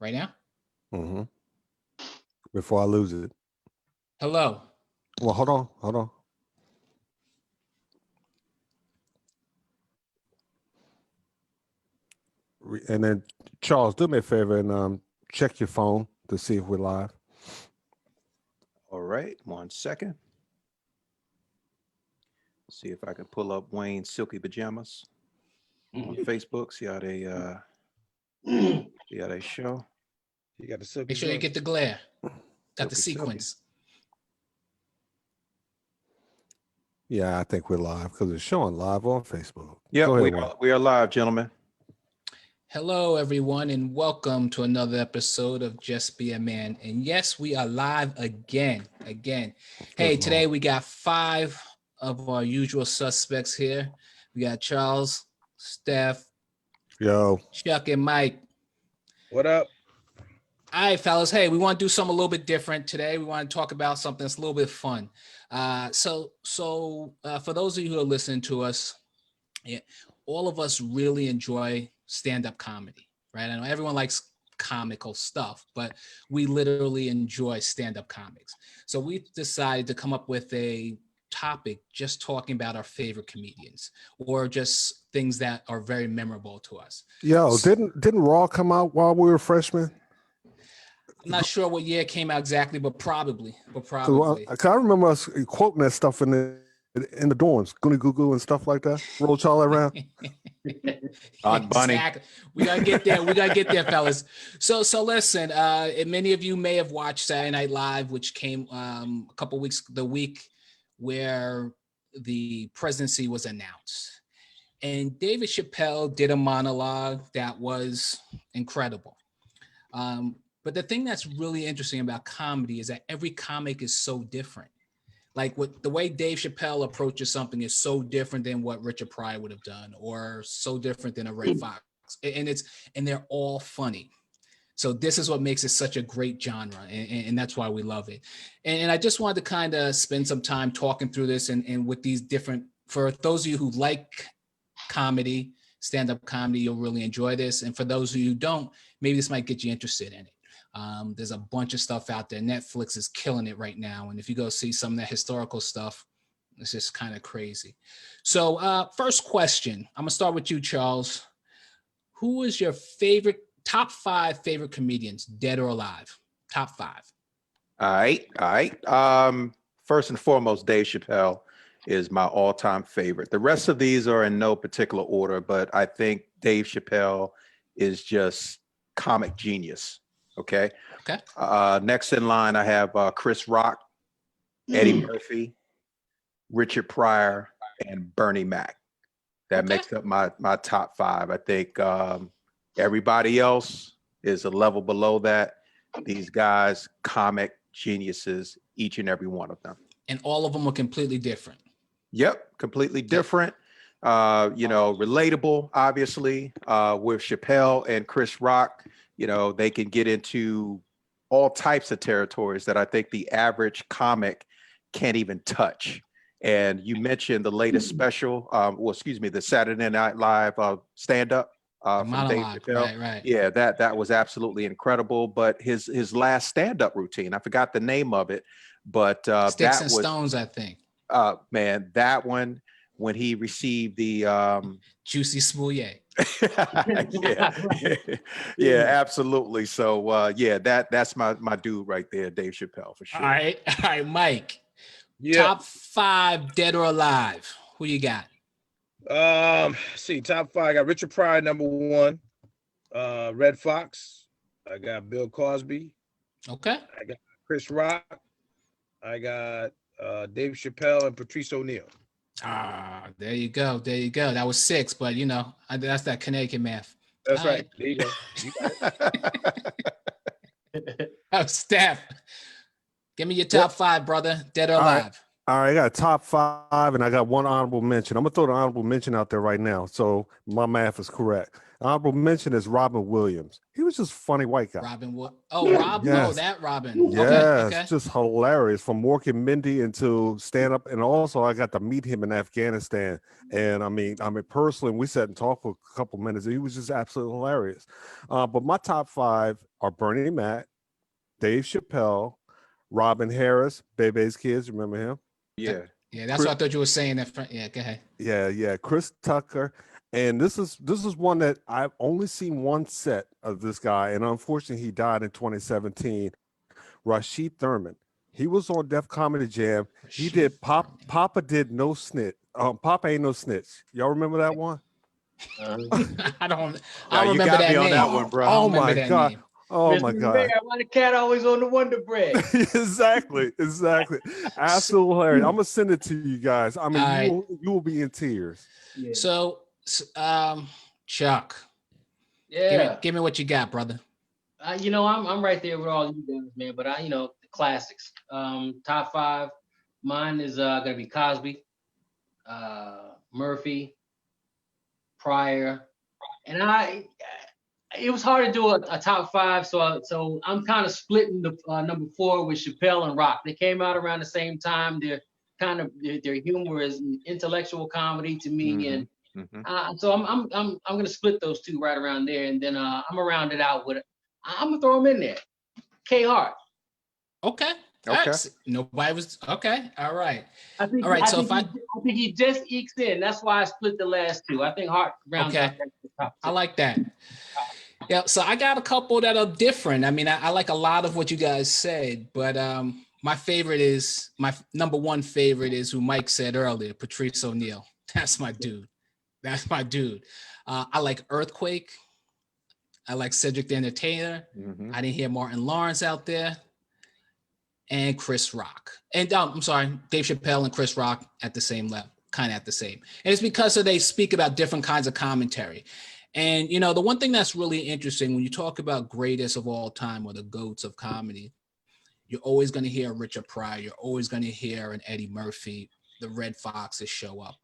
right now. Mm-hmm. Before I lose it. Hello. Well, hold on. And then Charles, do me a favor and check your phone to see if we're live. All right, 1 second. See if I can pull up Wayne's silky pajamas on Facebook. See how they show. You got the silky. Make sure you get the glare. Got the Silky, sequence. Yeah, I think we're live because it's showing live on Facebook. Yeah, Go ahead, Wayne. we are live, gentlemen. Hello, everyone, and welcome to another episode of Just Be a Man. And yes, we are live again. Hey, today we got 5 of our usual suspects here. We got Charles, Steph, Yo. Chuck, and Mike. What up? All right, fellas. Hey, we want to do something a little bit different today. We want to talk about something that's a little bit fun. So for those of you who are listening to us, all of us really enjoy stand-up comedy, right? I know everyone likes comical stuff, but we literally enjoy stand-up comics. So we decided to come up with a topic just talking about our favorite comedians or just things that are very memorable to us. Yo, didn't Raw come out while we were freshmen? I'm not sure what year it came out exactly, but probably. I remember us quoting that stuff in the dorms, Goonie Goo Goo and stuff like that. Roll Charlie around. Bunny. Exactly. We gotta get there. Fellas. So listen. Many of you may have watched Saturday Night Live, which came a couple weeks, the week where the presidency was announced, and David Chappelle did a monologue that was incredible. But the thing that's really interesting about comedy is that every comic is so different. Like the way Dave Chappelle approaches something is so different than what Richard Pryor would have done, or so different than a Ray Fox. And they're all funny. So this is what makes it such a great genre, and that's why we love it. And I just wanted to kind of spend some time talking through this and with these different, for those of you who like comedy, stand-up comedy, you'll really enjoy this. And for those of you who don't, maybe this might get you interested in it. There's a bunch of stuff out there. Netflix is killing it right now. And if you go see some of that historical stuff, it's just kind of crazy. So first question, I'm gonna start with you, Charles. Who is your top 5 favorite comedians, dead or alive? Top 5. All right. First and foremost, Dave Chappelle is my all-time favorite. The rest of these are in no particular order, but I think Dave Chappelle is just comic genius. Okay. Next in line, I have Chris Rock, Eddie Murphy, Richard Pryor, and Bernie Mac. That makes up my top 5. I think everybody else is a level below that. These guys, comic geniuses, each and every one of them. And all of them are completely different. Yep, completely different. Relatable, obviously, with Chappelle and Chris Rock. They can get into all types of territories that I think the average comic can't even touch. And you mentioned the latest special, the Saturday Night Live stand-up from Dave Chappelle. Right. Yeah, that was absolutely incredible. But his last stand-up routine, I forgot the name of it, but Sticks and Stones, I think. Man, that one, when he received the Juicy Smouye. yeah, absolutely. So that's my dude right there, Dave Chappelle, for sure. All right, Mike. Yeah. Top 5 dead or alive. Who you got? See, top 5. I got Richard Pryor, number 1. Red Fox. I got Bill Cosby. Okay. I got Chris Rock. I got Dave Chappelle and Patrice O'Neal. There you go. That was 6, but that's that Canadian math. That's right. There you go. Oh, Steph, give me your top 5, brother. Dead or alive. All right, I got a top 5 and I got one honorable mention. I'm gonna throw the honorable mention out there right now. So my math is correct. Honorable mention is Robin Williams. He was just a funny white guy. Robin, what? Oh, Rob. Oh, Yes. that Robin. Okay, Yes, okay. just hilarious from Mork and Mindy into stand up, and also I got to meet him in Afghanistan. And I mean, personally, we sat and talked for a couple minutes. He was just absolutely hilarious. But my top 5 are Bernie Mac, Dave Chappelle, Robin Harris, Bebe's Kids. Remember him? Yeah. Yeah, that's what I thought you were saying. Yeah, go ahead. Yeah. Chris Tucker. And this is one that I've only seen one set of this guy, and unfortunately, he died in 2017. Rashid Thurman. He was on Def Comedy Jam. He did Papa did no snitch. Papa ain't no snitch. Y'all remember that one? I don't you remember got that me on name. that one, bro. I don't Oh remember my that God. name. Oh my God. Why the cat always on the Wonder Bread? Exactly. Absolutely hilarious. I'm gonna send it to you guys. I mean, All right. you will be in tears. Yeah. So, Chuck, Yeah. give me what you got, brother. I'm right there with all you guys, man. But the classics. Top 5. Mine is gonna be Cosby, Murphy, Pryor, and it was hard to do a top 5, so I'm kind of splitting the number 4 with Chappelle and Rock. They came out around the same time. They're kind of their humor is intellectual comedy to me, and so I'm gonna split those two right around there, and then I'm gonna round it out with I'm gonna throw them in there. K Hart. Okay. Okay. Right. Nobody was okay. All right. I think. All right. So I think he just ekes in. That's why I split the last two. I think Hart rounds out the top 2. I like that. Yeah. So I got a couple that are different. I mean, I like a lot of what you guys said, but my number one favorite is who Mike said earlier, Patrice O'Neal. That's my dude. I like Earthquake. I like Cedric the Entertainer. I didn't hear Martin Lawrence out there. And Chris Rock. And I'm sorry, Dave Chappelle and Chris Rock at the same level, kind of at the same. And it's because they speak about different kinds of commentary. And, the one thing that's really interesting when you talk about greatest of all time or the GOATs of comedy, you're always going to hear Richard Pryor. You're always going to hear an Eddie Murphy, the Red Foxes show up.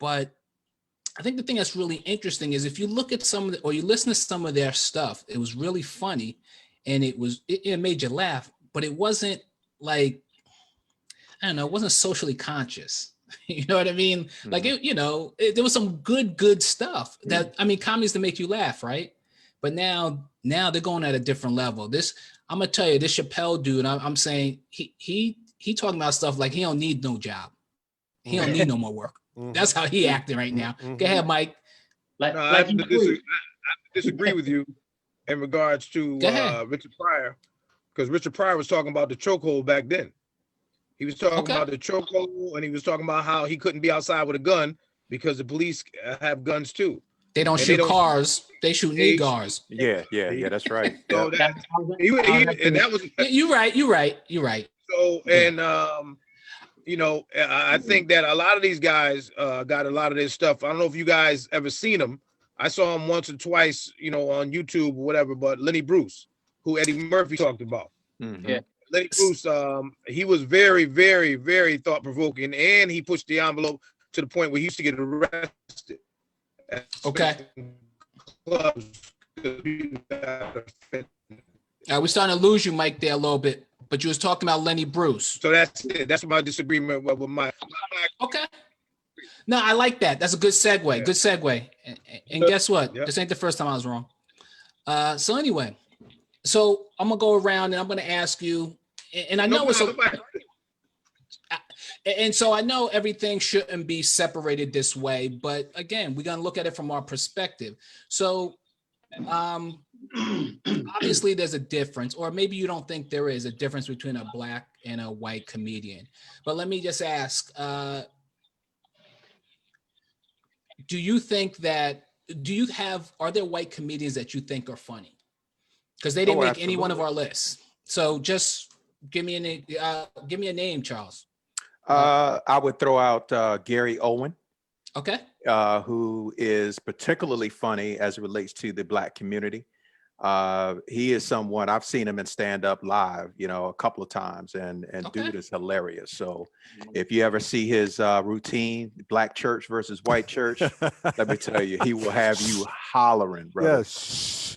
But I think the thing that's really interesting is if you look at or you listen to some of their stuff, it was really funny and it made you laugh, but it wasn't like, I don't know, it wasn't socially conscious. You know what I mean? Like, there was some good stuff that, comedies to make you laugh, right? But now they're going at a different level. I'm going to tell you, this Chappelle dude, I'm saying he talking about stuff like he don't need no job. He don't need no more work. That's how he acting right now. Go ahead, Mike. I have to disagree with you in regards to Richard Pryor, because Richard Pryor was talking about the chokehold back then. He was talking about the chokehold, and he was talking about how he couldn't be outside with a gun because the police have guns too. They don't shoot cars; they shoot knee guards. Yeah, that's right. So and that was. You're right. So and I think that a lot of these guys got a lot of this stuff. I don't know if you guys ever seen them. I saw him once or twice, on YouTube or whatever. But Lenny Bruce, who Eddie Murphy talked about. Yeah. Lenny Bruce, he was very, very, very thought-provoking, and he pushed the envelope to the point where he used to get arrested. Okay. Clubs. We're starting to lose you, Mike, there a little bit, but you was talking about Lenny Bruce. So that's it. That's my disagreement with my. Okay. No, I like that. That's a good segue. Yeah. Good segue. And guess what? This ain't the first time I was wrong. So anyway, I'm gonna go around and I'm gonna ask you, and I know and so I know everything shouldn't be separated this way, but again, we're gonna look at it from our perspective. So obviously there's a difference, or maybe you don't think there is a difference between a black and a white comedian. But let me just ask, do you think that, are there white comedians that you think are funny? Because they didn't make any one of our lists. So just give me a name, Charles. I would throw out Gary Owen. Okay. Who is particularly funny as it relates to the black community. He is someone I've seen him in stand up live, a couple of times, and Okay. dude is hilarious. So if you ever see his routine, black church versus white church, let me tell you, he will have you hollering, brother. Yes.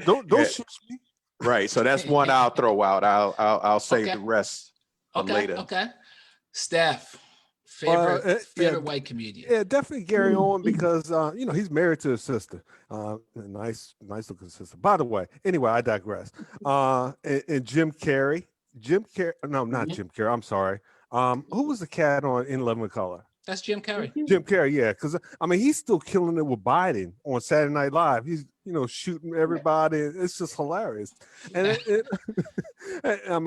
Don't shoot me. Right. So that's one I'll throw out. I'll save Okay. the rest for later. Okay. Steph, favorite white comedian. Yeah, definitely Gary Owen, because he's married to his sister. Nice looking sister. By the way, anyway, I digress. And Jim Carrey. No, not Jim Carrey. I'm sorry. Who was the cat on In Living Color? That's Jim Carrey. Jim Carrey, yeah, because he's still killing it with Biden on Saturday Night Live. He's shooting everybody. It's just hilarious, and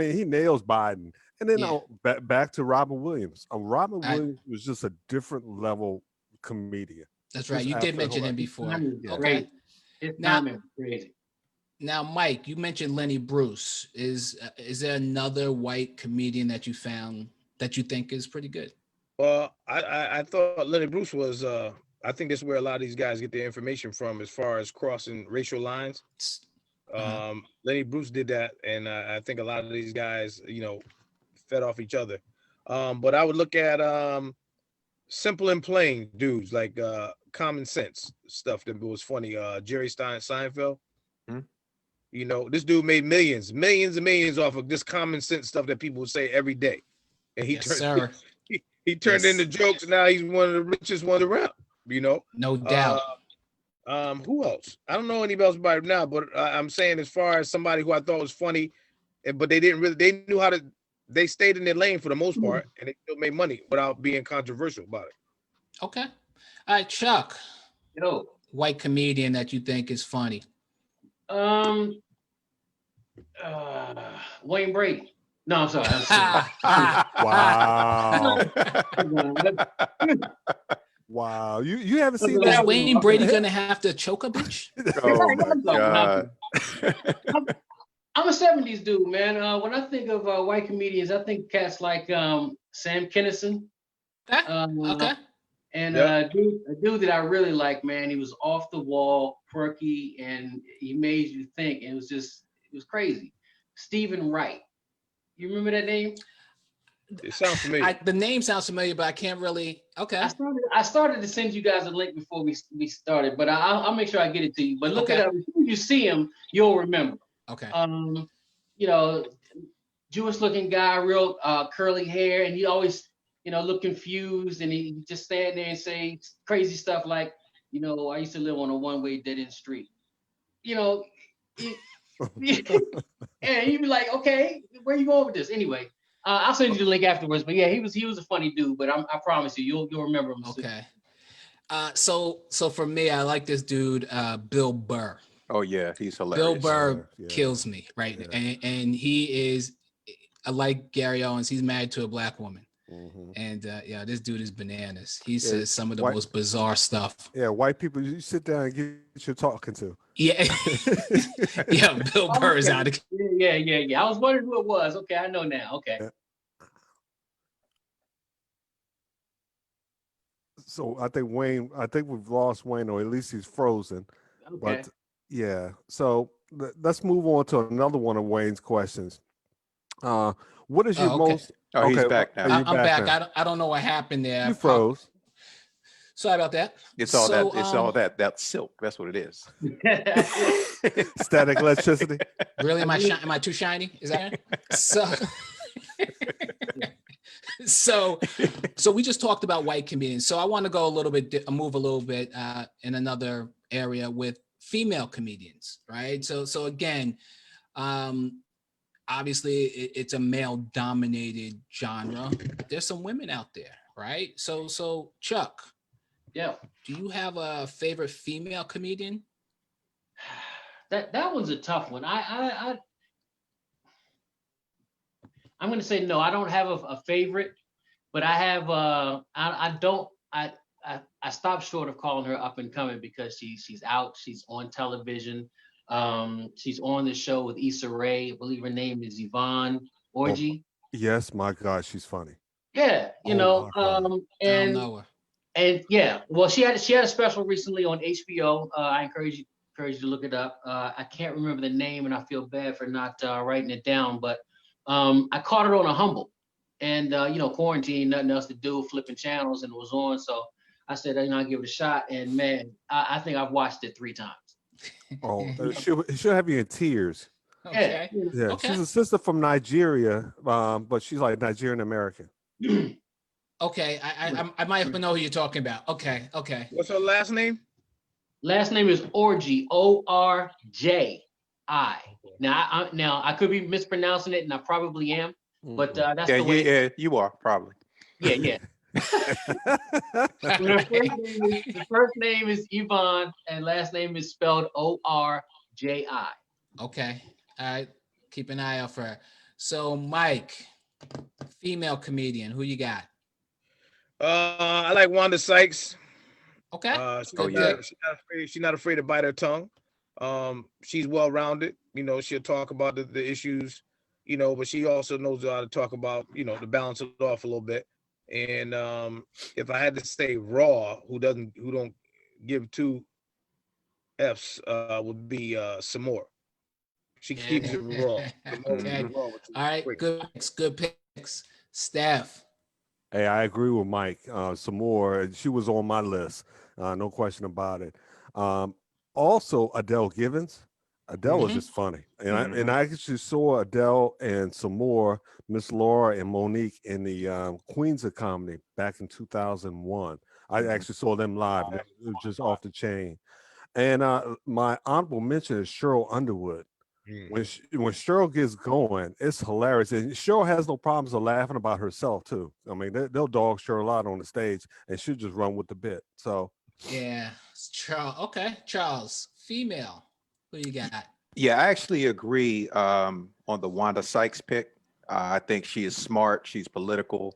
he nails Biden. And then back to Robin Williams. Robin Williams was just a different level comedian. That's right. You did mention him before. Okay. Now, crazy. Now, Mike, you mentioned Lenny Bruce. Is there another white comedian that you found that you think is pretty good? Well, I thought Lenny Bruce was. I think that's where a lot of these guys get their information from, as far as crossing racial lines. Lenny Bruce did that, and I think a lot of these guys, fed off each other. But I would look at simple and plain dudes like common sense stuff that was funny. Jerry Seinfeld. This dude made millions and millions off of this common sense stuff that people would say every day, and he turned into jokes. And now he's one of the richest ones around. No doubt. Who else? I don't know anybody else right now, but I'm saying, as far as somebody who I thought was funny, but they knew how to. They stayed in their lane for the most part, and they still made money without being controversial about it. Okay. All right, Chuck. Yo. White comedian that you think is funny. Wayne Brady. No, I'm sorry. Wow. You haven't seen that? Is Wayne Brady gonna have to choke a bitch? Oh my God. I'm a 70s dude, man. When I think of white comedians, I think cats like Sam Kinison. Okay. And a dude that I really like, man. He was off the wall, quirky, and he made you think. And it was crazy. Stephen Wright. You remember that name? It sounds familiar. The name sounds familiar, but I can't really. Okay. I started to send you guys a link before we started, but I'll make sure I get it to you. But look it up. As soon as you see him, you'll remember. Okay. Jewish looking guy, real curly hair, and he always, look confused, and he just stand there and say crazy stuff like, I used to live on a one-way dead-end street. And you'd be like, okay, where you going with this? Anyway, I'll send you the link afterwards. But yeah, he was a funny dude, but I promise you'll remember him soon. Okay. So for me, I like this dude, Bill Burr. Oh yeah, he's hilarious. Bill Burr kills me, right? Yeah. And he is, like Gary Owens, he's married to a black woman. And this dude is bananas. He says some of the most bizarre stuff. Yeah, white people, you sit down and get your talking to. Yeah. Yeah, Bill Burr is out of. Yeah. I was wondering who it was. Okay, I know now. Okay. Yeah. So I think we've lost Wayne, or at least he's frozen. Okay. But yeah, so let's move on to another one of Wayne's questions. What is your most? Oh, he's back now. I'm back. I don't know what happened there. You froze. Sorry about that. It's all that. It's all that silk. That's what it is. Static electricity. Really? Am I too shiny? Is that so? So we just talked about white comedians. So I want to go move a little bit in another area with female comedians, right? So again, obviously it's a male-dominated genre. There's some women out there, right? So Chuck, yeah, do you have a favorite female comedian? That one's a tough one. I'm going to say no. I don't have a favorite, but I have. I stopped short of calling her up and coming because she's out. She's on television. She's on the show with Issa Rae. I believe her name is Yvonne Orji. Yes, my God, she's funny. Yeah, I don't know her. And yeah, well, she had a special recently on HBO. I encourage encourage you to look it up. I can't remember the name, and I feel bad for not writing it down. But I caught it on a humble, and quarantine, nothing else to do, flipping channels, and it was on. So I said, I'll give it a shot. And man, I think I've watched it 3 times. Oh, she'll have you in tears. Okay. Yeah, Okay. she's a sister from Nigeria, but she's like Nigerian American. Okay, I might know who you're talking about. Okay. What's her last name? Last name is Orji, O-R-J-I. Now I could be mispronouncing it, and I probably am, but that's the way. Yeah, you are probably. Yeah. The first name is Yvonne, and last name is spelled O-R-J-I. Okay. All right. Keep an eye out for her. So, Mike, female comedian, who you got? I like Wanda Sykes. Okay. She's not afraid to bite her tongue. She's well-rounded. She'll talk about the issues, but she also knows how to talk about, to balance it off a little bit. And if I had to say raw, who don't give 2 F's, would be some more. She keeps it raw. Okay. All right. Good picks. Steph. Hey, I agree with Mike. Some more. She was on my list. No question about it. Also, Adele Givens. Adele is just funny. And I actually saw Adele and some more, Miss Laura and Monique in the Queens of Comedy back in 2001. I actually saw them live. It was just off the chain. And my honorable mention is Cheryl Underwood. When Cheryl gets going, it's hilarious. And Cheryl has no problems of laughing about herself, too. I mean, they'll dog Cheryl out on the stage, and she'll just run with the bit. So, yeah, Charles. Okay, Charles, female. Who you got? Yeah, I actually agree on the Wanda Sykes pick. I think she is smart. She's political.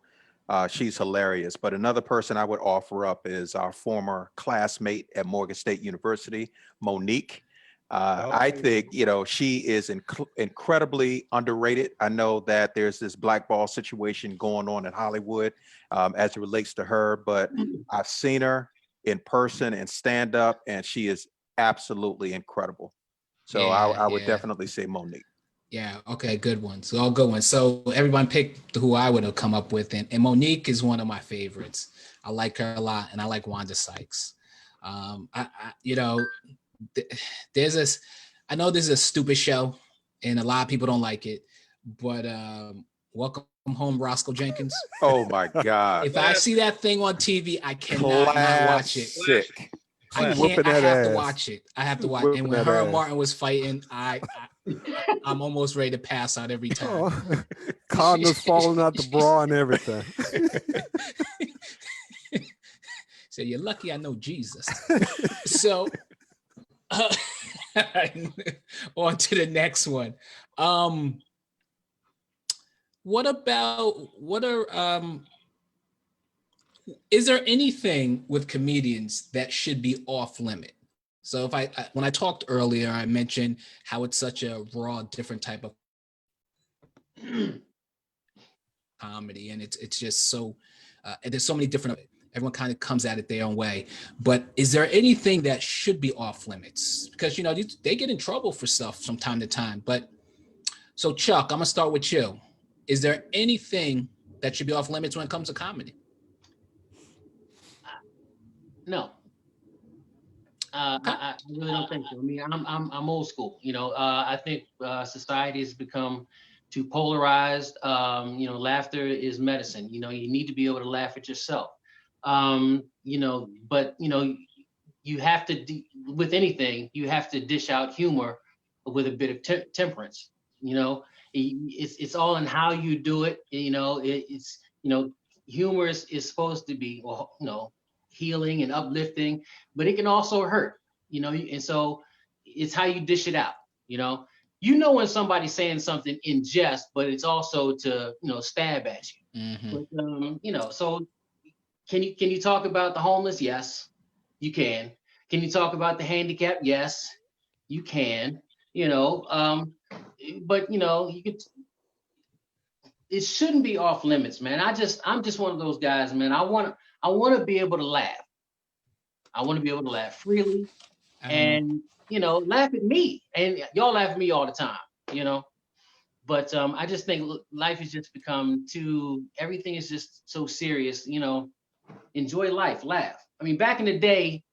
She's hilarious. But another person I would offer up is our former classmate at Morgan State University, Monique. I think, she is incredibly underrated. I know that there's this blackball situation going on in Hollywood as it relates to her, but I've seen her in person and stand up, and she is absolutely incredible. So I would definitely say Monique. Yeah. Okay. Good ones. All good ones. So everyone picked who I would have come up with, and Monique is one of my favorites. I like her a lot, and I like Wanda Sykes. There's this. I know this is a stupid show, and a lot of people don't like it, but Welcome Home, Roscoe Jenkins. Oh my God! If I see that thing on TV, I cannot not watch it. Sick. I have to watch it. I have to watch it. And when her and Martin was fighting, I'm almost ready to pass out every time. Condoms falling out the bra and everything. So you're lucky I know Jesus. So on to the next one. Is there anything with comedians that should be off limit? So when I talked earlier, I mentioned how it's such a raw, different type of comedy, and it's just so and there's so many different. Everyone kind of comes at it their own way. But is there anything that should be off limits? Because they get in trouble for stuff from time to time. But so Chuck, I'm gonna start with you. Is there anything that should be off limits when it comes to comedy? No. I really don't think so. I mean, I'm old school. I think society has become too polarized. Laughter is medicine. You need to be able to laugh at yourself. But you have to with anything, you have to dish out humor with a bit of temperance. It's all in how you do it. It's humor is supposed to be healing and uplifting, but it can also hurt, and so it's how you dish it out. When somebody's saying something in jest, but it's also to stab at you. Mm-hmm. But, so can you talk about the homeless? Yes, you can. Can you talk about the handicapped? Yes, you can. But you could. It shouldn't be off limits, man. I'm just one of those guys, man. I want to be able to laugh. I want to be able to laugh freely. and laugh at me, and y'all laugh at me all the time, But I just think life has just become everything is just so serious, Enjoy life, laugh. I mean, back in the day,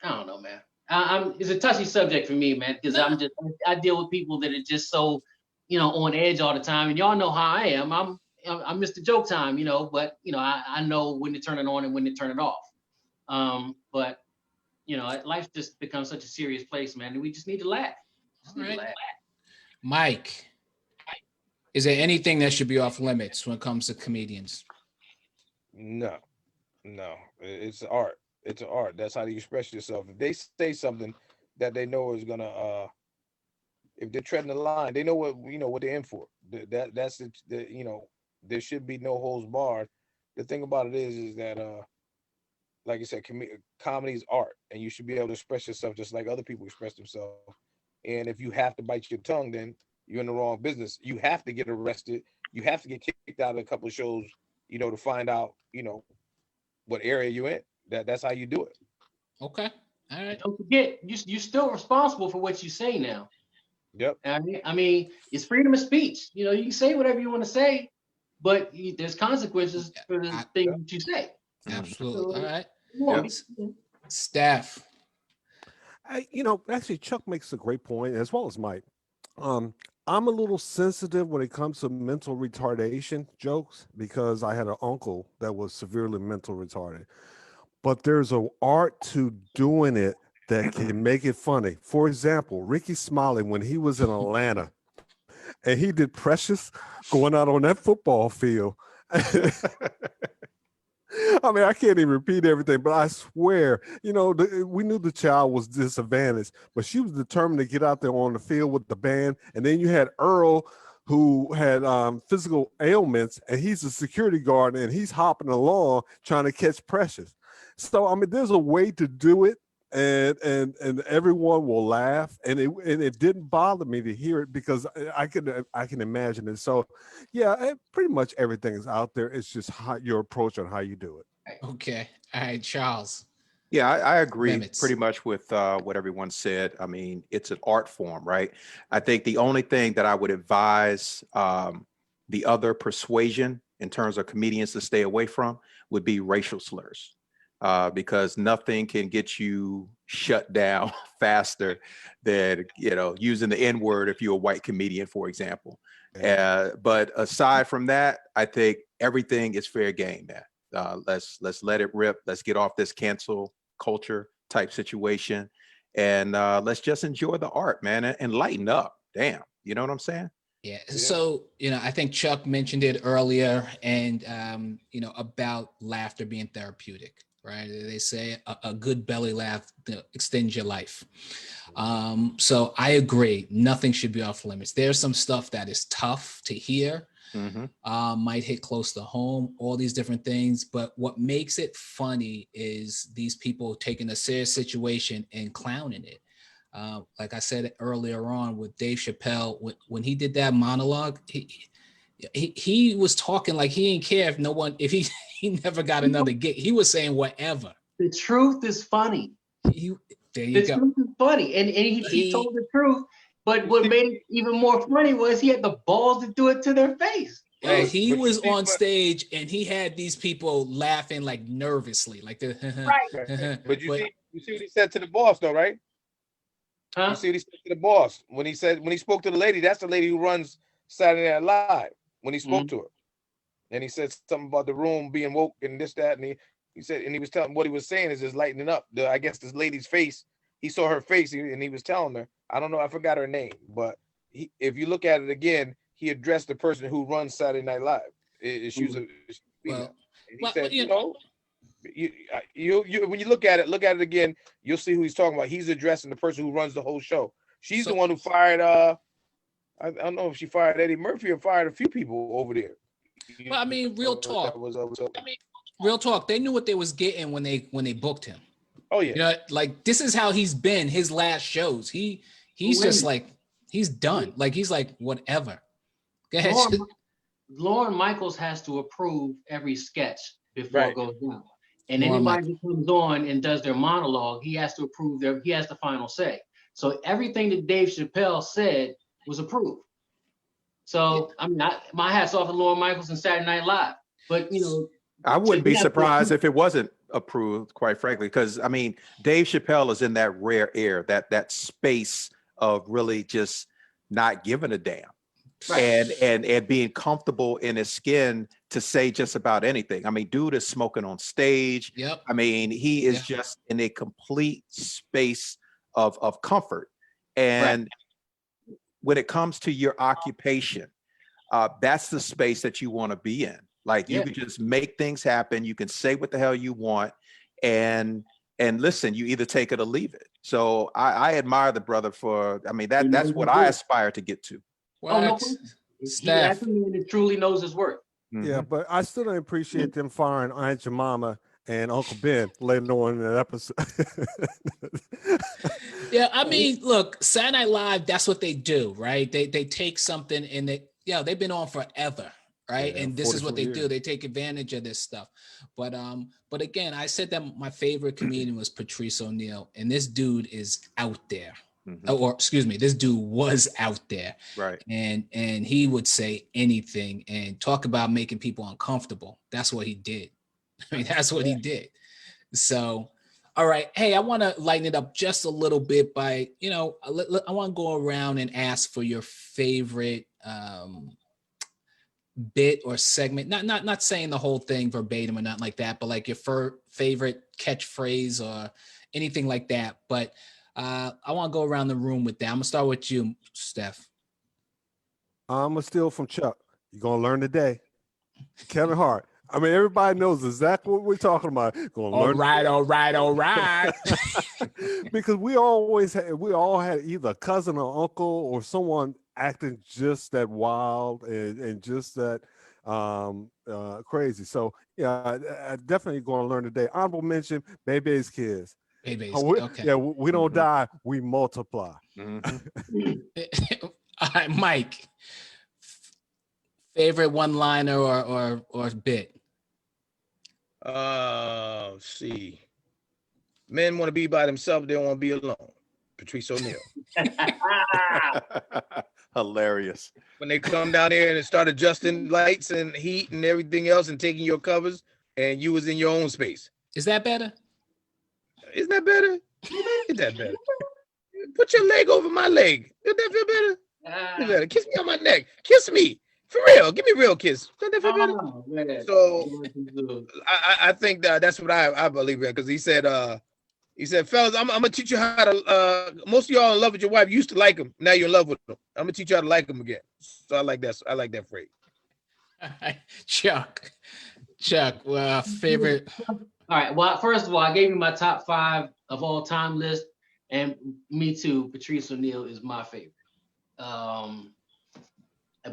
I don't know, man. It's a touchy subject for me, man, because I deal with people that are just so, on edge all the time, and y'all know how I am. I'm Mr. Joke Time, but I know when to turn it on and when to turn it off. But life's just become such a serious place, man, and we just need to laugh. All right. Mike, is there anything that should be off limits when it comes to comedians? No, it's art. It's an art. That's how you express yourself. If they say something that they know is gonna, if they're treading the line, they know what they're in for. That's it. There should be no holds barred. The thing about it is that, like I said, comedy is art, and you should be able to express yourself just like other people express themselves. And if you have to bite your tongue, then you're in the wrong business. You have to get arrested. You have to get kicked out of a couple of shows, to find out, what area you're in. That's how you do it. Okay. All right. Don't forget, you're still responsible for what you say now. Yep. I mean, it's freedom of speech. You can say whatever you want to say, but there's consequences for the things that you say. Absolutely. So, all right. Staff. Actually, Chuck makes a great point, as well as Mike. I'm a little sensitive when it comes to mental retardation jokes because I had an uncle that was severely mental retarded. But there's an art to doing it that can make it funny. For example, Ricky Smiley, when he was in Atlanta and he did Precious going out on that football field. I mean, I can't even repeat everything, but I swear, we knew the child was disadvantaged, but she was determined to get out there on the field with the band. And then you had Earl, who had physical ailments, and he's a security guard, and he's hopping along trying to catch Precious. So, I mean, there's a way to do it, and everyone will laugh, and it didn't bother me to hear it because I can imagine it. So, yeah, pretty much everything is out there. It's just how your approach on how you do it. Okay. All right, Charles. Yeah, I agree Limits. pretty much with what everyone said. I mean, it's an art form, right? I think the only thing that I would advise the other persuasion in terms of comedians to stay away from would be racial slurs. Because nothing can get you shut down faster than using the N-word if you're a white comedian, for example. But aside from that, I think everything is fair game, man. Let's let it rip. Let's get off this cancel culture type situation, and let's just enjoy the art, man, and lighten up. Damn, you know what I'm saying? Yeah. So, I think Chuck mentioned it earlier, and about laughter being therapeutic. Right. They say a good belly laugh extends your life. So I agree. Nothing should be off limits. There's some stuff that is tough to hear, might hit close to home, all these different things. But what makes it funny is these people taking a serious situation and clowning it. Like I said earlier on with Dave Chappelle, when he did that monologue, he was talking like he didn't care if he never got another gig. He was saying whatever. The truth is funny. There you the go. truth is funny, and he told the truth. But what made it even more funny was he had the balls to do it to their face. He was on stage and he had these people laughing like nervously, like the right. But you see what he said to the boss, though, right? Huh? You see what he said to the boss when he spoke to the lady. That's the lady who runs Saturday Night Live. When he spoke to her, and he said something about the room being woke and this, that, and he said, and he was telling what he was saying is just lightening up. I guess this lady's face. He saw her face, and he was telling her. I don't know. I forgot her name, but if you look at it again, he addressed the person who runs Saturday Night Live. She was a female. And he said, you when you look at it again, you'll see who he's talking about. He's addressing the person who runs the whole show. She's the one who fired. I don't know if she fired Eddie Murphy or fired a few people over there. Well, I mean, real talk. Real talk. They knew what they was getting when they booked him. Oh yeah. Like this is how he's been his last shows. He's just like he's done. Like he's like whatever. Go ahead. Lorne Michaels has to approve every sketch before it goes down. And Lauren anybody that comes on and does their monologue, he has to approve he has the final say. So everything that Dave Chappelle said was approved. So I mean, my hat's off to Lauren Michaels and Saturday Night Live. But I wouldn't be surprised if it wasn't approved, quite frankly, because I mean, Dave Chappelle is in that rare air, that space of really just not giving a damn. Right. And being comfortable in his skin to say just about anything. I mean, dude is smoking on stage. Yep. I mean, he is just in a complete space of comfort. And when it comes to your occupation, that's the space that you want to be in. Like you can just make things happen. You can say what the hell you want, and listen, you either take it or leave it. So I admire the brother for. I mean, that's what I aspire to get to. What? No, Steph. He truly knows his work. Yeah, but I still don't appreciate them firing Aunt Jemima and Uncle Ben later on in that episode. Yeah, I mean, look, Saturday Night Live, that's what they do, right? They take something and they've been on forever, right? Yeah, and this is what they years. do. They take advantage of this stuff. But again, I said that my favorite comedian was Patrice O'Neal, and this dude is out there. Or excuse me, this dude was out there, right? And he would say anything and talk about making people uncomfortable. That's what he did. I mean, that's what he did. So, all right, hey, I want to lighten it up just a little bit by, I want to go around and ask for your favorite bit or segment. Not saying the whole thing verbatim or not like that, but like your favorite catchphrase or anything like that. But I want to go around the room with that. I'm gonna start with you, Steph. I'm gonna steal from Chuck. You're gonna learn today. Kevin Hart. I mean, everybody knows exactly what we're talking about. All right. Because we all had either a cousin or uncle or someone acting just that wild and just that crazy. So yeah, I definitely going to learn today. Honorable mention, Baby's Kids. Okay. Yeah, we don't die, we multiply. All right, Mike. Favorite one-liner or bit? Let's see. Men want to be by themselves, they don't want to be alone. Patrice O'Neal. Hilarious. When they come down there and start adjusting lights and heat and everything else and taking your covers, and you was in your own space. Is that better? Isn't that better? Is that better? Put your leg over my leg. Doesn't that feel better? Better. Kiss me on my neck. Kiss me. For real. Give me a real kiss. Doesn't that feel better? So I think that's what I believe in, because he said, fellas, I'm gonna teach you how to most of y'all in love with your wife. You used to like him. Now you're in love with him. I'm gonna teach you how to like him again. So I like that. I like that phrase. Chuck, favorite. All right. Well, first of all, I gave you my top 5 of all time list, and me too. Patrice O'Neal is my favorite.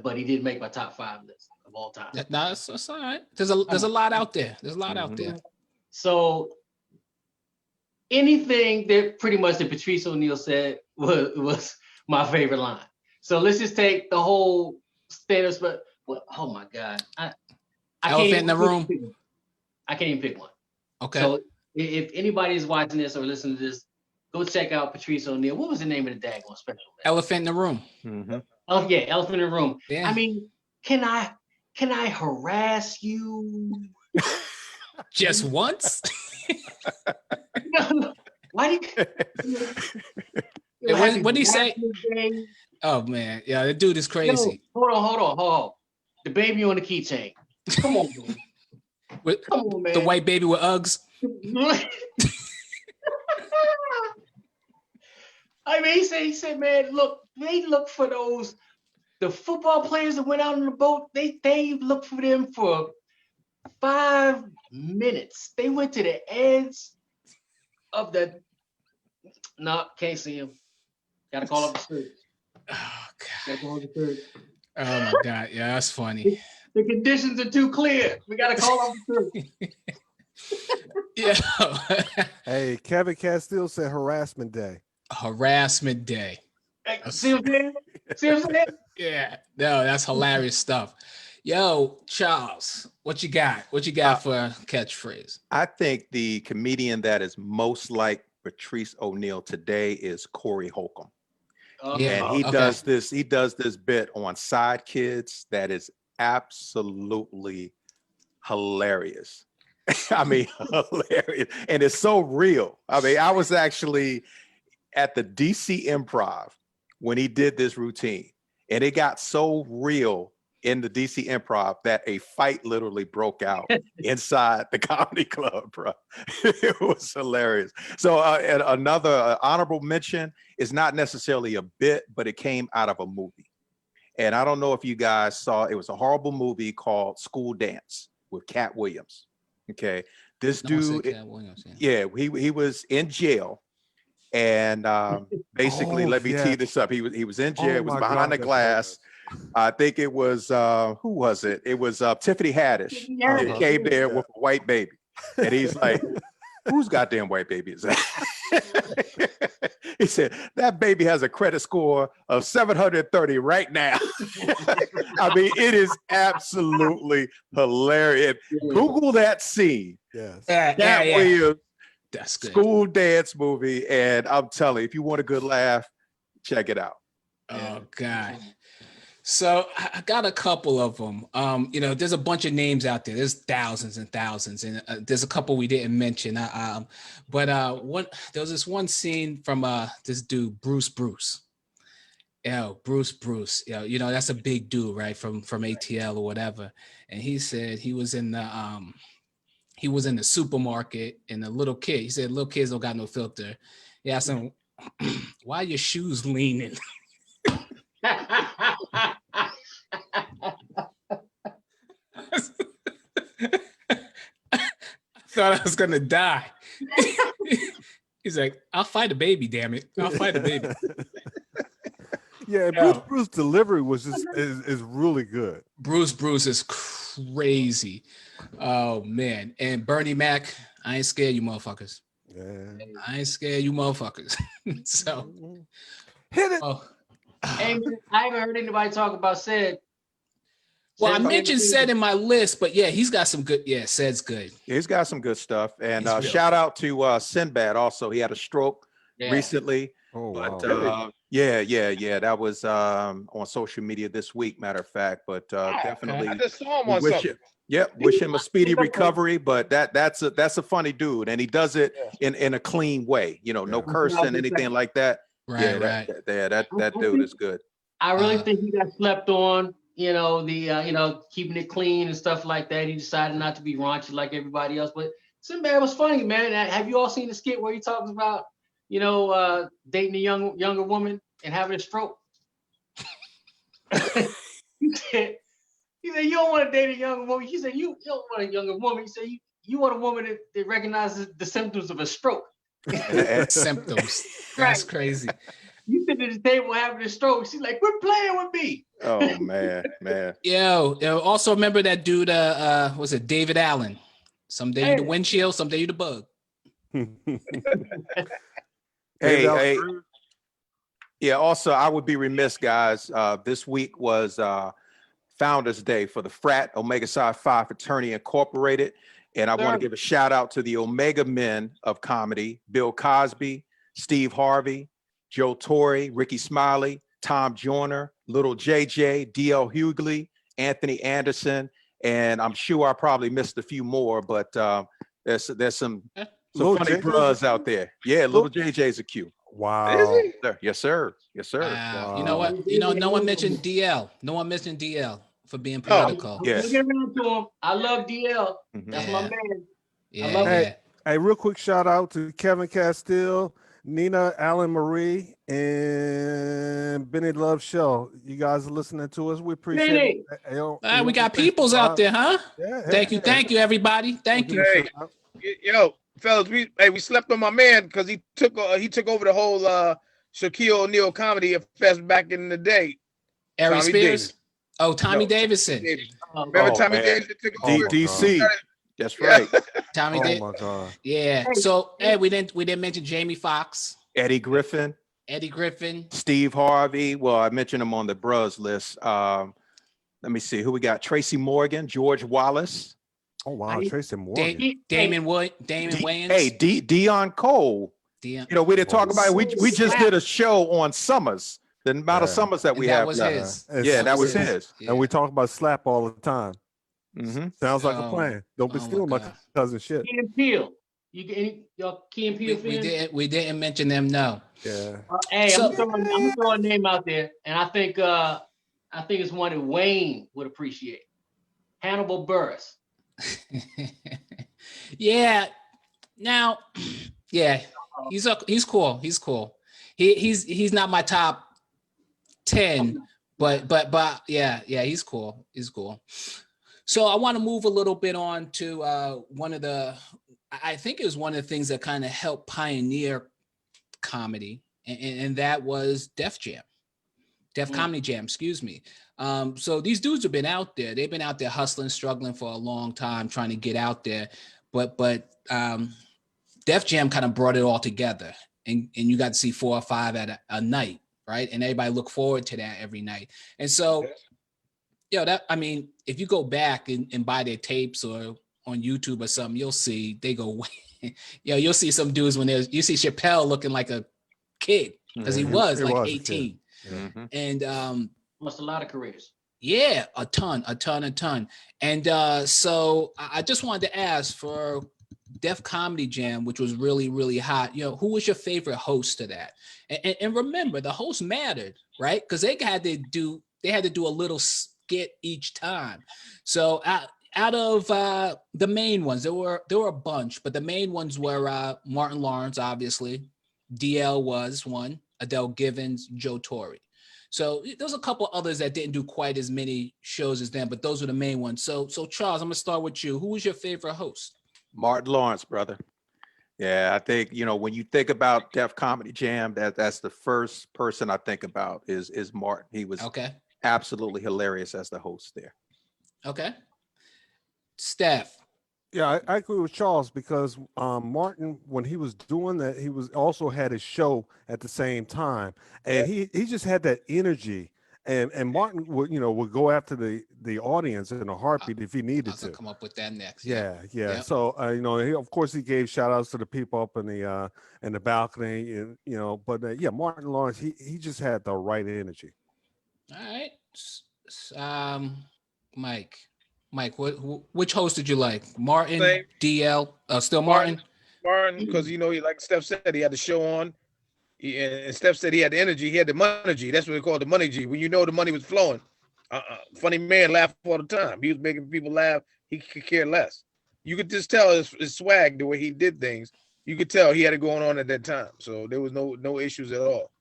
But he didn't make my top 5 list of all time. No, it's all right. There's a lot out there. Out there. So anything that pretty much that Patrice O'Neal said was my favorite line. So let's just take the whole status. But oh my God, I Elephant in the room. I can't even pick one. Okay. So if anybody is watching this or listening to this, go check out Patrice O'Neal. What was the name of the daggone special? Elephant in the room. Oh yeah, Elephant in the Room. Yeah. I mean, can I harass you? Just once? Why do you? What did he say? Oh man, yeah, the dude is crazy. Hold on. The baby on the keychain. Come on, man. Come on, man. The white baby with Uggs. I mean, he said, man, look, they look for the football players that went out on the boat. They looked for them for 5 minutes. They went to the edge of the. No, can't see him. Gotta call up the search. Oh God. Gotta call up the search. Oh my God, yeah, that's funny. The conditions are too clear. We gotta call up the search. Yeah. Hey, Kevin Castile said harassment day. Harassment day. Hey, see what I'm saying? Yeah, no, that's hilarious stuff. Yo, Charles, what you got? What you got for a catchphrase? I think the comedian that is most like Patrice O'Neal today is Corey Holcomb. Yeah, And he okay. does this bit on Side Kids that is absolutely hilarious. I mean, hilarious. And it's so real. I mean, I was actually at the DC Improv when he did this routine, and it got so real in the DC Improv that a fight literally broke out inside the comedy club, bro. It was hilarious. So and another honorable mention is not necessarily a bit, but it came out of a movie. And I don't know if you guys saw, it was a horrible movie called School Dance with Cat Williams. Okay. This dude, Cat Williams, yeah. he was in jail. And basically, let me tee this up. He was in jail. It was behind the glass. I think it was who was it? It was Tiffany Haddish. He came there with a white baby, and he's like, "Whose goddamn white baby is that?" He said, "That baby has a credit score of 730 right now." I mean, it is absolutely hilarious. Google that scene. Yes. Cat Williams. That's good. School dance movie, and I'm telling you, if you want a good laugh, check it out. Oh God. So I got a couple of them. You know, there's a bunch of names out there. There's thousands and thousands, and there's a couple we didn't mention. But there was this one scene from this dude Bruce. Bruce. You know, that's a big dude, right? From ATL or whatever. And he said he was in the supermarket, and the little kid, he said, little kids don't got no filter. He asked him, why are your shoes leaning? I thought I was gonna die. He's like, I'll fight a baby, damn it. I'll fight a baby. Yeah, Bruce delivery was just is really good. Bruce is crazy. Oh man. And Bernie Mac, I ain't scared you motherfuckers. Yeah. I ain't scared you motherfuckers. So hit it. Hey, I haven't heard anybody talk about Sid. Well, I mentioned Sid in my list, but yeah, he's got some good. Yeah, Sid's good. He's got some good stuff. And He's real. shout out to Sinbad also. He had a stroke recently. Oh, But wow. yeah. That was on social media this week, matter of fact. But definitely, I just saw him on something. wish him a speedy recovery. But that's a funny dude, and he does it in a clean way. You know, no cursing, anything like that. Right. That dude is good. I really think he got slept on. You know, keeping it clean and stuff like that. He decided not to be raunchy like everybody else. But Sinbad was funny, man. Have you all seen the skit where he talks about, dating a younger woman and having a stroke? He said, you don't want to date a younger woman. He said, you don't want a younger woman. He said, you want a woman that recognizes the symptoms of a stroke. Symptoms. That's crazy. You sit at the table having a stroke. She's like, quit playing with me. Oh man. Yo, also remember that dude, was it David Allen? Someday you the windshield, someday you the bug. Hey. Yeah, also, I would be remiss, guys. This week was Founders Day for the Frat Omega Psi Phi Fraternity Incorporated. And I want to give a shout out to the Omega men of comedy, Bill Cosby, Steve Harvey, Joe Torre, Ricky Smiley, Tom Joyner, Little JJ, DL Hughley, Anthony Anderson, and I'm sure I probably missed a few more, but there's some funny bros out there. Yeah, Little JJ's a Q. Wow. Yes, sir. Wow. You know what? No one mentioned DL. No one mentioned DL for being political. Yes. Get around to him. I love DL. That's my man. Yeah. Hey, real quick shout out to Kevin Castile, Nina Allen Marie, and Benny Love Show. You guys are listening to us. We appreciate it. We got peoples out there, huh? Yeah, Thank you, everybody. Thank you. Hey, yo, fellas, we slept on my man because he took over the whole Shaquille O'Neal comedy fest back in the day. Ari Tommy Spears. Davis. Oh, Tommy Davidson. Remember Tommy Davidson took over? DC. That's right. Tommy Davis. Oh my God. Yeah. So we didn't mention Jamie Foxx, Eddie Griffin, Steve Harvey. Well, I mentioned him on the Bros list. Let me see who we got. Tracy Morgan, George Wallace. Oh wow, Tracy Morgan. Damon Wayans. Hey, Dion Cole. Dion. You know, we didn't talk about it. We just Slap. did a show on Summers. The amount of summers that we that have was left. his. Yeah, that was his. Yeah. And we talk about Slap all the time. Mm-hmm. Sounds like a plan. Don't be stealing my cousin shit. Key and Peele. You get any y'all Key and Peele fans? We didn't mention them. No. Yeah. Hey, So- I'm gonna throw a name out there, and I think it's one that Wayne would appreciate. Hannibal Buress. Yeah. Now, yeah, he's cool. He's cool. He's not my top 10, but yeah, he's cool. He's cool. So I want to move a little bit on to I think it was one of the things that kind of helped pioneer comedy, and that was Def Comedy Jam, excuse me. So these dudes have been out there. They've been out there hustling, struggling for a long time, trying to get out there. But Def Jam kind of brought it all together, and you got to see 4 or 5 at a night, right? And everybody look forward to that every night. And so, if you go back and buy their tapes or on YouTube or something, you'll see they go, you'll see some dudes you see Chappelle looking like a kid because he was 18. Mm-hmm. And lost a lot of careers. Yeah, a ton. And so I just wanted to ask for Def Comedy Jam, which was really, really hot. Who was your favorite host to that? And remember, the host mattered, right? Because they had to do a little skit each time. So out of the main ones, there were a bunch, but the main ones were Martin Lawrence, obviously. DL was one, Adele Givens, Joe Torre. So there's a couple others that didn't do quite as many shows as them, but those were the main ones. So Charles, I'm gonna start with you. Who was your favorite host? Martin Lawrence, brother. Yeah, I think when you think about Def Comedy Jam, that's the first person I think about is Martin. He was absolutely hilarious as the host there. Okay. Steph. Yeah, I agree with Charles because Martin, when he was doing that, he was also had his show at the same time, and he just had that energy. And Martin would go after the audience in a heartbeat if he needed to. Come up with that next. Yeah. Yep. So of course he gave shout outs to the people up in the balcony, and but Martin Lawrence, he just had the right energy. All right, Mike, which host did you like? Martin, Same. DL, still Martin? Martin, because like Steph said, he had the show on. And Steph said he had the energy, he had the money G. That's what they call the money G. When the money was flowing. Funny man laughed all the time. He was making people laugh. He could care less. You could just tell his swag, the way he did things. You could tell he had it going on at that time. So there was no issues at all.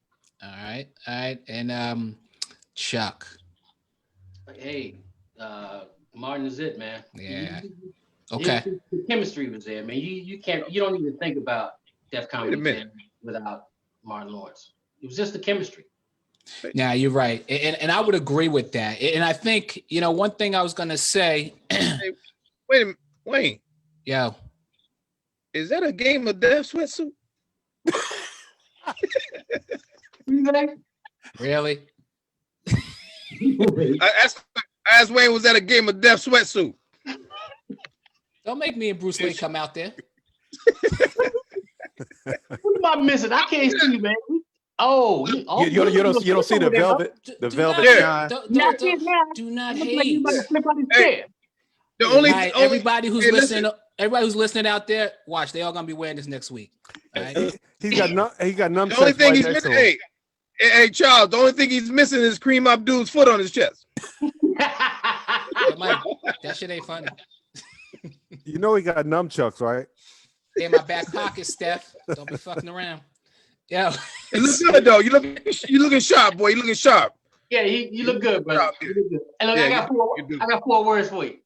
All right. And Chuck. Hey, Martin is it, man. Yeah. Okay. The chemistry was there, man. You don't even think about Def Comedy Jam without Martin Lawrence. It was just the chemistry. Yeah, you're right. And I would agree with that. And I think, one thing I was going to say. Hey, wait a minute, Wayne. Yo. Is that a game of Death sweatsuit? Really? I asked Wayne, was that a game of Death sweatsuit? Don't make me and Bruce Lee come out there. What am I missing? I can't see you, man. Oh, you don't see the velvet, shine. Do not hate. The only everybody who's listening out there, watch. They all gonna be wearing this next week. Right? He got nunchucks. The only thing right he's next to missing, him. hey Charles, the only thing he's missing is Kareem Abdul's foot on his chest. Mike, that shit ain't funny. He got nunchucks, right? They're in my back pocket, Steph. Don't be fucking around. Yo. You look good though. You looking sharp, boy. You looking sharp. Yeah, you look good, brother. You look good. And look, I got 4 words for you.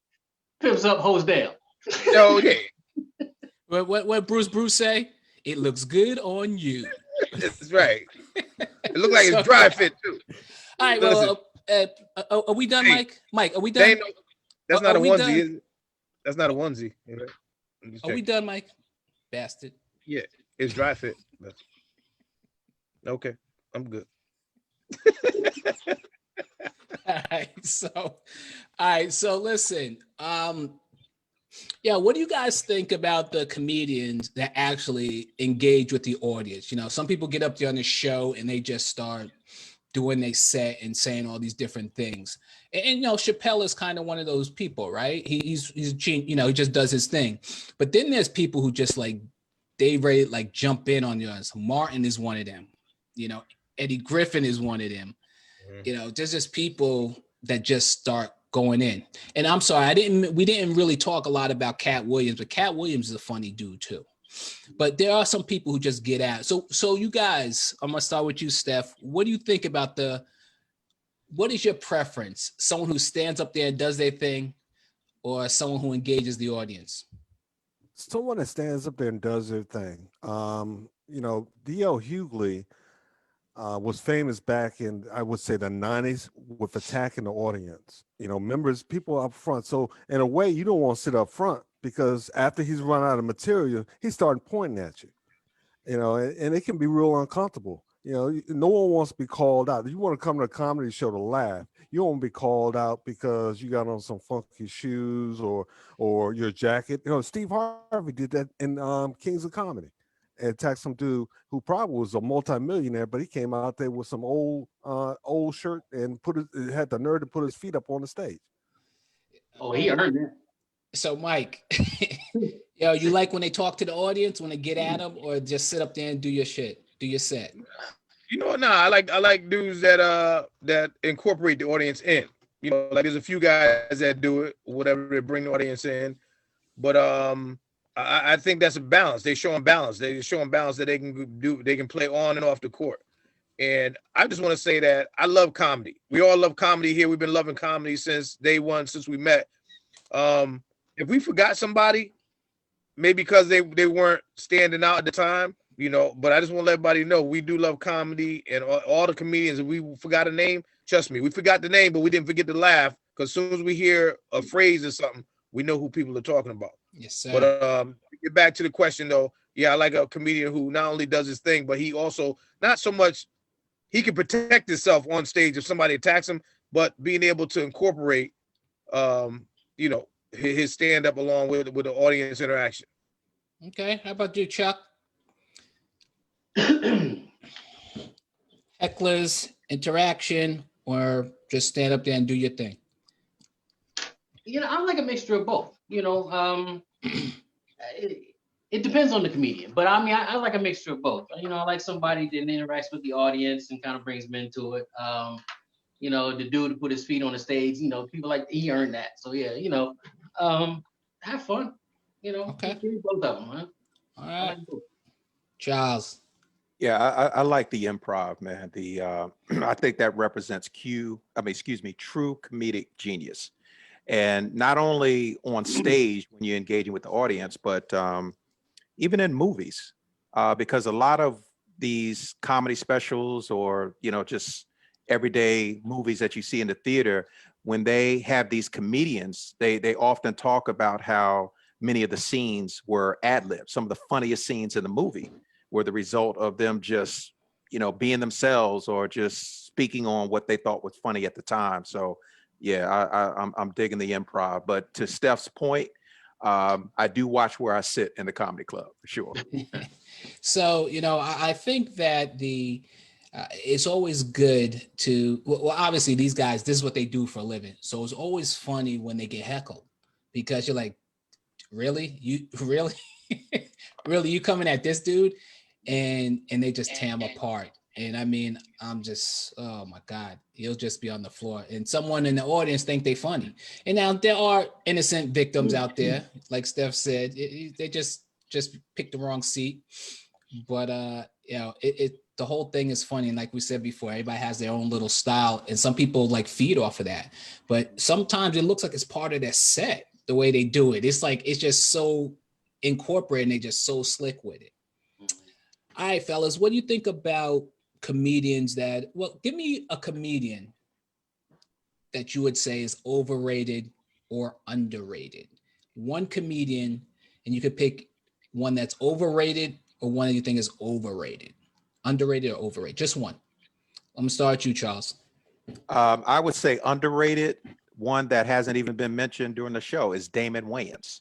Pimps up, hoes down. Yo, yeah. What Bruce say? It looks good on you. That's right. It look like it's dry fit too. All right. Well, are we done, Mike? Mike, are we done? That's not a onesie, is it? That's not a onesie. Are we done, Mike? Bastard. Yeah, it's dry fit. Okay, I'm good. All right. So, all right. So listen, yeah, what do you guys think about the comedians that actually engage with the audience? You know, some people get up there on the show and they just start doing their set and saying all these different things. And you know, Chappelle is kind of one of those people, right? He's you know, he just does his thing. But then there's people who just like they ready like jump in on yours. Martin is one of them. You know, Eddie Griffin is one of them. You know, there's just people that just start going in. And I'm sorry, we didn't really talk a lot about Cat Williams, but Cat Williams is a funny dude too. But there are some people who just get out. So you guys, I'm gonna start with you, Steph. What do you think about what is your preference? Someone who stands up there and does their thing, or someone who engages the audience? Someone that stands up there and does their thing. You know, D.L. Hughley was famous back in, I would say, the 90s with attacking the audience. You know, members, people up front. So in a way, you don't want to sit up front because after he's run out of material, he's starting pointing at you. You know, and it can be real uncomfortable. You know, no one wants to be called out. You want to come to a comedy show to laugh. You don't want to be called out because you got on some funky shoes or your jacket. You know, Steve Harvey did that in Kings of Comedy. And attacked some dude who probably was a multimillionaire, but he came out there with some old shirt and had the nerve to put his feet up on the stage. Oh, he earned it. So Mike, yo, you like when they talk to the audience, when they get at them, or just sit up there and do your shit, do your set? You know, I like dudes that incorporate the audience in. You know, like there's a few guys that do it, whatever, to bring the audience in. But I think that's a balance. They show them balance. They show them balance that they can do. They can play on and off the court. And I just want to say that I love comedy. We all love comedy here. We've been loving comedy since day one, since we met. If we forgot somebody, maybe because they weren't standing out at the time, you know, but I just want to let everybody know we do love comedy, and all the comedians. If we forgot a name, trust me, we forgot the name, but we didn't forget to laugh, because as soon as we hear a phrase or something, we know who people are talking about. Yes, sir. But get back to the question though. Yeah, I like a comedian who not only does his thing, but he also not so much he can protect himself on stage if somebody attacks him, but being able to incorporate, you know, his stand up along with the audience interaction. Okay, how about you, Chuck? Hecklers, interaction, or just stand up there and do your thing? You know, I like a mixture of both. You know, it depends on the comedian, but I mean, I like a mixture of both. You know, I like somebody that interacts with the audience and kind of brings them into it. You know, the dude to put his feet on the stage, you know, people like, he earned that. So yeah, you know, have fun. You know, okay. Give me both of them, huh? All right, Charles. Yeah, I like the improv, man. I think that represents true comedic genius. And not only on stage when you're engaging with the audience, but even in movies, because a lot of these comedy specials or, you know, just everyday movies that you see in the theater, when they have these comedians, they often talk about how many of the scenes were ad-lib. Some of the funniest scenes in the movie were the result of them just, you know, being themselves or just speaking on what they thought was funny at the time. So yeah, I'm digging the improv. But to Steph's point, I do watch where I sit in the comedy club for sure. So, you know, I think that it's always good to, well, obviously these guys, this is what they do for a living. So it's always funny when they get heckled, because you're like, really? You really? Really? You coming at this dude? And they just tear him apart. And I mean, I'm just, oh my God, he'll just be on the floor. And someone in the audience think they funny. And now there are innocent victims out there, like Steph said, they just picked the wrong seat. But you know, the whole thing is funny. And like we said before, everybody has their own little style, and some people like feed off of that. But sometimes it looks like it's part of their set, the way they do it. It's like, it's just so incorporated, and they just so slick with it. All right, fellas, what do you think about comedians that, well, give me a comedian that you would say is overrated or underrated. One comedian, and you could pick one that's overrated or one that you think is overrated. Underrated or overrated, just one. I'm gonna start with you, Charles. I would say underrated. One that hasn't even been mentioned during the show is Damon Wayans.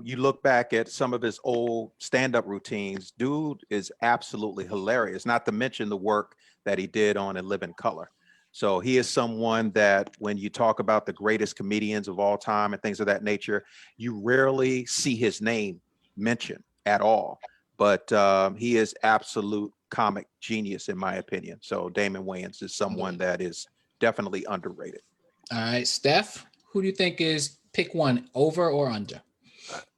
You look back at some of his old stand-up routines, dude is absolutely hilarious, not to mention the work that he did on In Living Color. So he is someone that when you talk about the greatest comedians of all time and things of that nature, you rarely see his name mentioned at all. But he is absolute comic genius, in my opinion. So Damon Wayans is someone that is definitely underrated. All right, Steph, who do you think is pick one, over or under?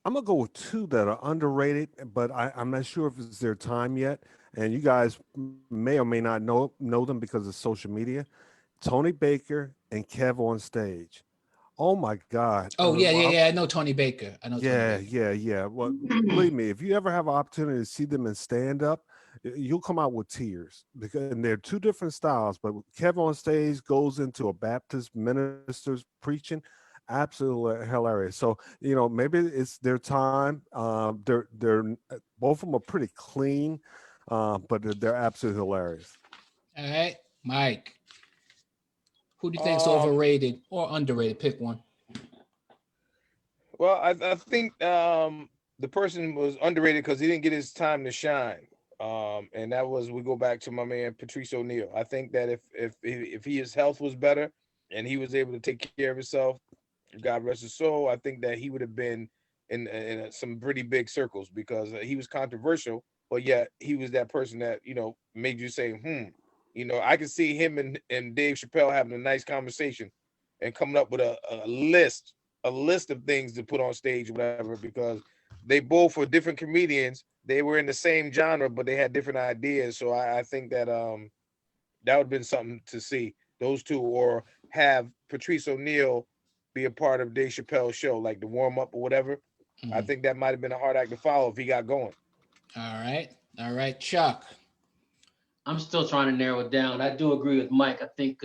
I'm gonna go with two that are underrated, but I'm not sure if it's their time yet. And you guys may or may not know them because of social media. Tony Baker and Kev on Stage. Oh my God. Oh, yeah. I know Tony Baker. Yeah. Well, believe me, if you ever have an opportunity to see them in stand up, you'll come out with tears because and they're two different styles. But Kev on Stage goes into a Baptist minister's preaching, absolutely hilarious. So maybe it's their time. They're both of them are pretty clean, but they're absolutely hilarious. All right, Mike. Who do you think is overrated or underrated? Pick one. Well, I think the person was underrated because he didn't get his time to shine. And that was, we go back to my man Patrice O'Neal. I think that if his health was better and he was able to take care of himself, God rest his soul, I think that he would have been in some pretty big circles because he was controversial, but yet he was that person that made you say, I can see him and Dave Chappelle having a nice conversation and coming up with a list of things to put on stage, whatever, because they both were different comedians. They were in the same genre, but they had different ideas. So I think that that would have been something to see those two, or have Patrice O'Neal be a part of Dave Chappelle's show, like the warm up or whatever. Mm-hmm. I think that might have been a hard act to follow if he got going. All right, Chuck. I'm still trying to narrow it down. I do agree with Mike. I think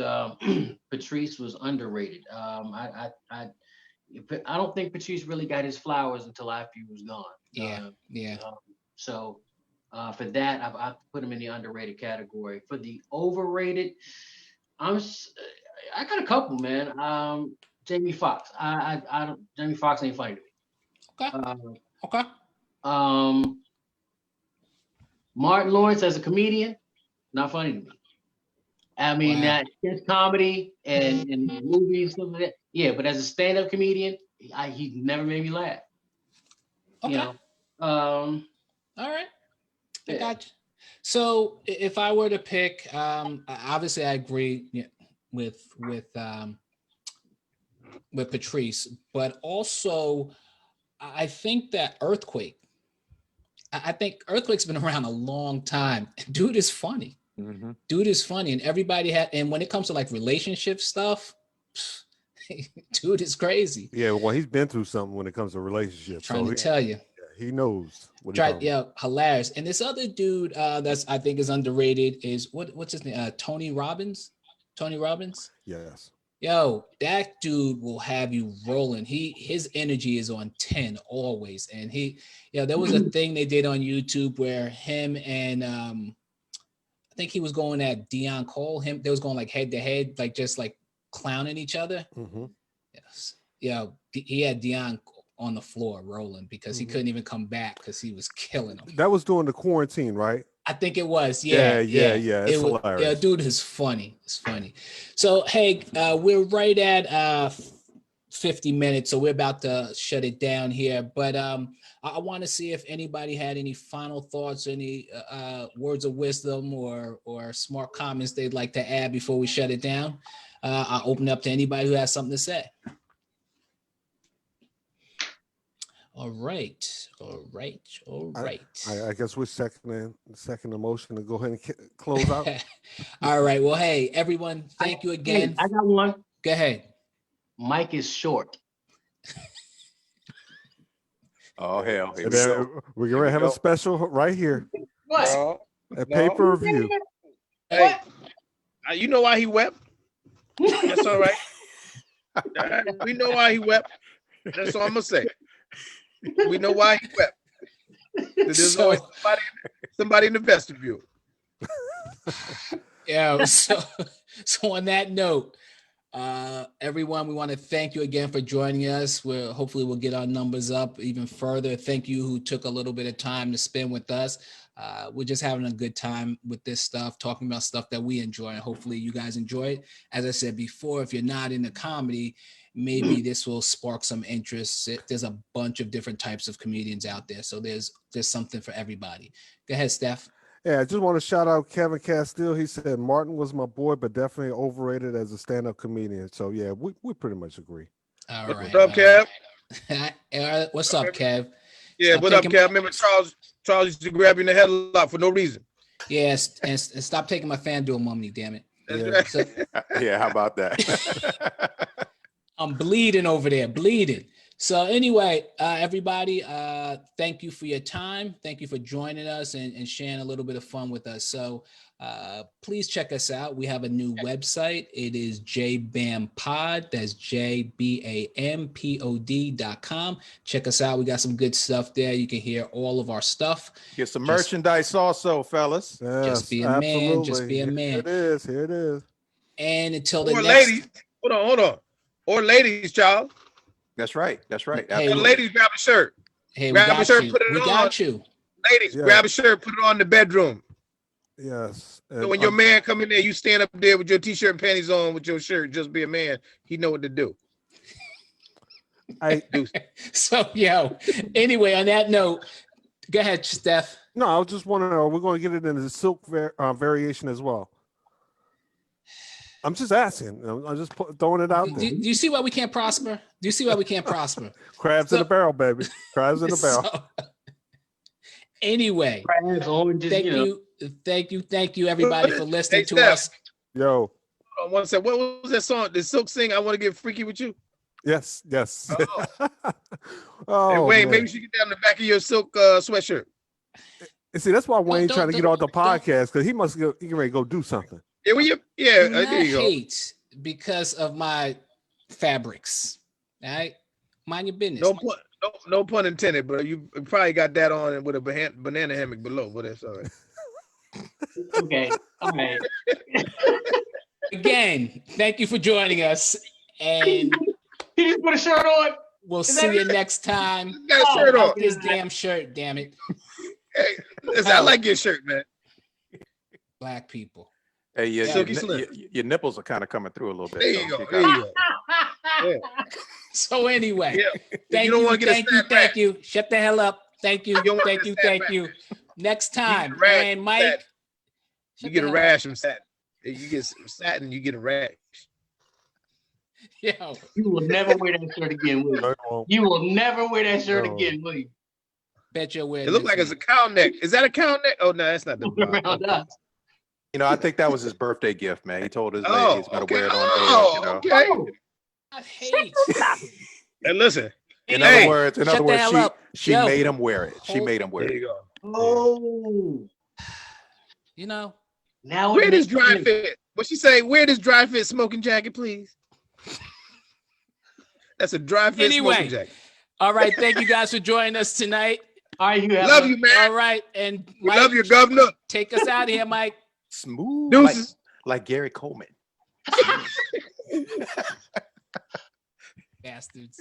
Patrice was underrated. I don't think Patrice really got his flowers until after he was gone. Yeah. So for that, I put him in the underrated category. For the overrated, I got a couple, man. Jamie Foxx. I don't. Jamie Foxx ain't funny to me. Okay. Martin Lawrence as a comedian, not funny to me. I mean, that his comedy and movies, stuff like that. Yeah, but as a stand-up comedian, he never made me laugh. Okay. All right. I got you. So if I were to pick, obviously I agree with Patrice, but also I think that Earthquake. I think Earthquake's been around a long time. Dude is funny. Mm-hmm. Dude is funny, and everybody and when it comes to like relationship stuff, dude is crazy. Yeah, well, he's been through something when it comes to relationships. Trying to tell you. He knows what hilarious. And this other dude that's I think is underrated is what's his name? Tony Robbins. Yes. Yo, that dude will have you rolling. His energy is on 10 always. And there was a thing they did on YouTube where him and I think he was going at Deion Cole. They was going like head to head, like just like clowning each other. Mm-hmm. Yes. Yeah. He had Deion on the floor rolling because he couldn't even come back because he was killing him. That was during the quarantine, right? I think it was. Yeah. It's hilarious. Yeah, dude is funny. It's funny. So, hey, we're right at 50 minutes, so we're about to shut it down here. But I want to see if anybody had any final thoughts, any words of wisdom or smart comments they'd like to add before we shut it down. I'll open up to anybody who has something to say. All right. I guess we're second the motion to go ahead and close out. All right. Well, hey, everyone, thank you again. I got one. Go ahead. Mike is short. Oh, hell. We're going to have a special right here. What? A pay-per-view. Hey, you know why he wept? That's all right. We know why he wept. That's all I'm going to say. We know why he wept. There's always somebody in the vestibule. Yeah. So on that note, everyone, we want to thank you again for joining us. Hopefully we'll get our numbers up even further. Thank you who took a little bit of time to spend with us. We're just having a good time with this stuff, talking about stuff that we enjoy, and hopefully you guys enjoy it. As I said before, if you're not into comedy, maybe this will spark some interest. There's a bunch of different types of comedians out there, so there's something for everybody. Go ahead, Steph. Yeah, I just want to shout out Kevin Castile. He said Martin was my boy, but definitely overrated as a stand-up comedian. So yeah, we pretty much agree. All right. What's up, Kev? What's up, Kev? Yeah, what up, Kev? Remember Charles used to grab you in the headlock for no reason. Yes, and stop taking my FanDuel money, damn it. Yeah. So, Yeah, how about that? I'm bleeding over there, bleeding. So anyway, everybody, thank you for your time. Thank you for joining us and sharing a little bit of fun with us. So please check us out. We have a new website. It is jbampod. That's JBAMPOD.com. Check us out. We got some good stuff there. You can hear all of our stuff. Get some merchandise also, fellas. Yes, Just be a man. Just be a man. Here it is. Here it is. And until the Or next. ladies, hold on. Or ladies, Charles. That's right. That's right. Hey, The ladies, grab a shirt. Hey, grab a shirt, put it we on. got you. Ladies, Yeah. grab a shirt, put it on in the bedroom. Yes. So when your man come in there, you stand up there with your t-shirt and panties on with your shirt, just be a man. He know what to do. So, anyway, on that note, go ahead, Steph. No, I was just wondering, are we going to get it in the silk variation as well? I'm just asking. I'm just throwing it out there. Do you see why we can't prosper? Do you see why we can't prosper? Crabs in the barrel, baby. Crabs in the barrel. So, anyway, Crabs, oranges, thank you, everybody, for listening to Steph. us. Yo. I want to say, what was that song? Did Silk sing, I Want to Get Freaky With You? Yes. Oh. Oh, Hey, Wayne, man. maybe you should get down the back of your silk sweatshirt. And see, that's why Wayne don't- trying to get don't- off the podcast, because he must he can ready to go do something. Yeah, Do there not you go. hate because of my fabrics. All right, mind your business. No pun intended, but you probably got that on with a banana hammock below, but that's all right. Okay. All right. Again, thank you for joining us, and He just put a shirt on. we'll see you next time. You got a shirt on. Out this damn shirt, damn it. Hey, listen, I like your shirt, man. Black people. Hey, Silky Slim. your nipples are kind of coming through a little bit. There you go. There you go. So anyway, Yeah. thank don't you, wanna get a thank you, snap thank back. you. Shut the hell up. Thank you, You don't wanna thank get you, a snap thank back, you. man. Next time, rash and from Mike. satin. You shut get the a hell rash from satin. You get satin, you get a rash. Yo, You will never wear that shirt again, will you? You will never wear that shirt No. again, will you? bet you're wearing It looked like it's a cow neck. Is that a cow neck? Oh no, that's not the Around us. I think that was his birthday gift, man. He told his lady Oh, he's gonna okay. wear it on Oh, air. okay. I hate. And listen, In Hey, other words, shut the hell up. she Yo. made him wear it. She Hold- made him wear there it. you go. Oh. You know, Now Wear it this makes dry sense. fit. What she say? Wear this dry fit smoking jacket, please. That's a dry fit Anyway. smoking jacket. all right. Thank you guys for joining us tonight. All right, you have Love a- you, man. All right, and We Mike, love you, governor. take us out of here, Mike. Smooth, Deuces. like Gary Coleman. Bastards.